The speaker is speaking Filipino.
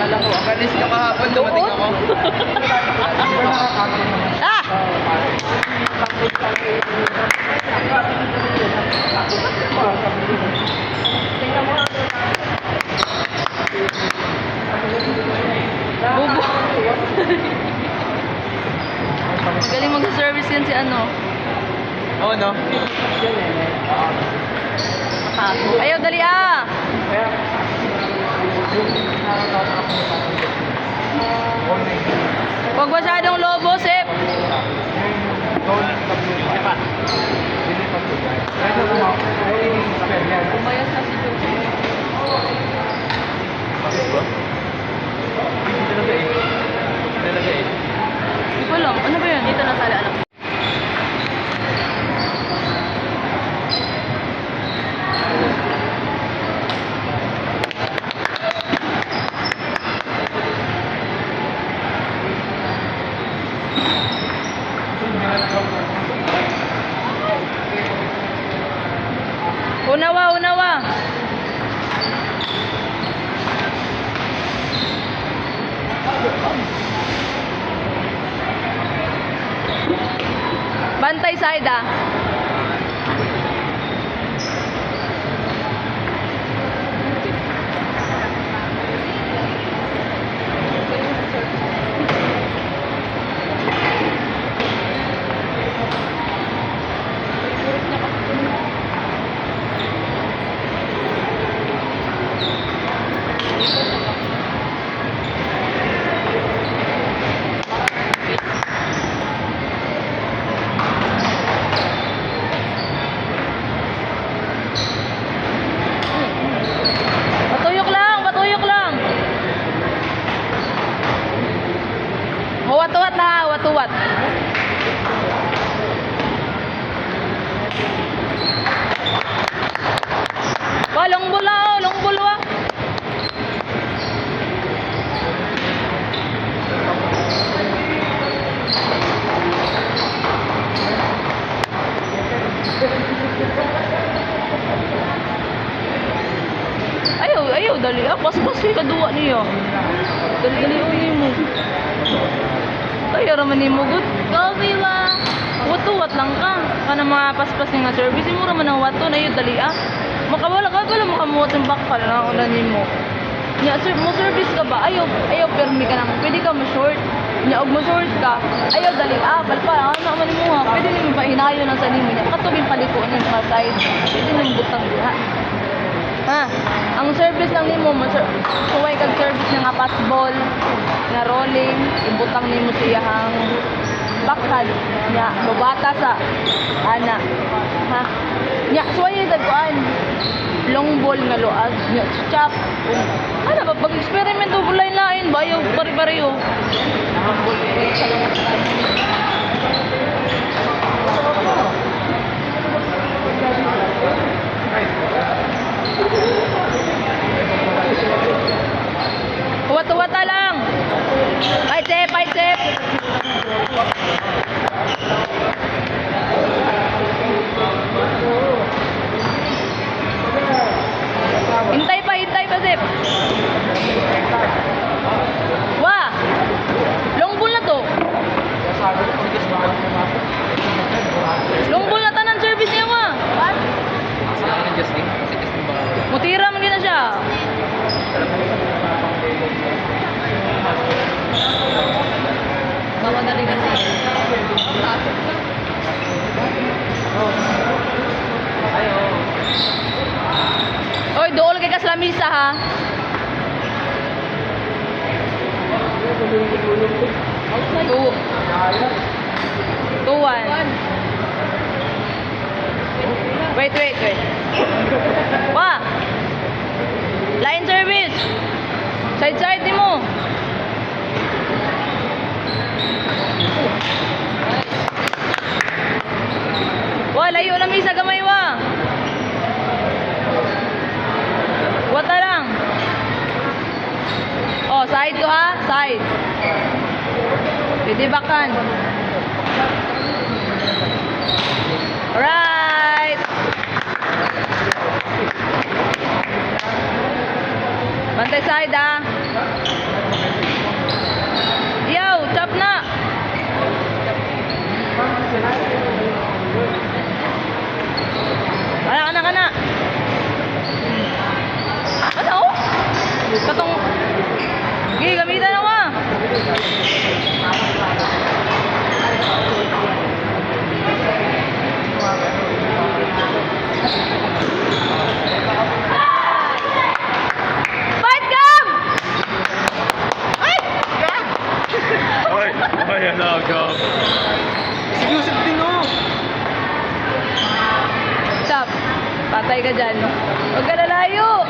Alam ko, akalis ka kahapon, dumating ako. Ah! Bubo. Magaling mag-service yan si ano. Oo, no? Ayaw, dali ah! Huwag masyadong lobo, Sep. Umayos na si Jojo. Bakit ba? Hindi talaga eh. Talaga eh. Hindi ko alam. Ano ba yun? Dito na sala alam. Unawa, unawa. Bantay side ah. Patuyok lang, patuyok lang. Huwat-huwat na, huwat-huwat. Ba, longbolo, longbolo ah. Ayaw, ayaw, dali ah. Pas-pas yung kaduwa niyo. Dali-dali ulit mo. Tayo raman ni mo good. Coffee ba? Watuwat lang ka. Kana mga paspas nga service mo raman ang wato na yun dali ah. Makawala ka pala makamuot ng bakal na ulan mo. Nya sir, mo service ka ba? Ayaw, ayaw permi ka nang. Pwede ka mo-short. Nya og mo-short ka. Ayaw dali ah. Palpa, ano man mo ha. Pwede nimo pa hinayo ng sa nimo niya. Katubing paliko niya sa side. Pwede nimo butang diha. Ha, ang service lang nimo suway kag service nga passball, nga rolling, ibutang nimo siyang bakal nya babata sa ana. Ha, nya suway dag kuan long ball nga luag nya chop. Ano ba pag experiment o bulay lain ba yung pare-pareho. Huwat-huwata lang. Ay, Sep, ay, Sep. Hintay pa, Sep. Wah! Long ball na to. Long ball na tanan service niya, wah. Mutira man gina siya. Mamadali kasi. Oy, dool kay ka sa lamisa ha. Two, one. Wait. Wah! Line service. Side di mo. Wah, layo na misa gamay wa. Wata lang. Oh, side to ha? Side. Pwede bakan. Alright. Bantay side ah. Yaw, chop na! Kana na. Ano? Katong... Gigi, gamitan ako ah. Fight cam! Ay! Ay, ano, go. Sige, usap din, oh. Stop. Patay ka dyan. Huwag ka lalayo.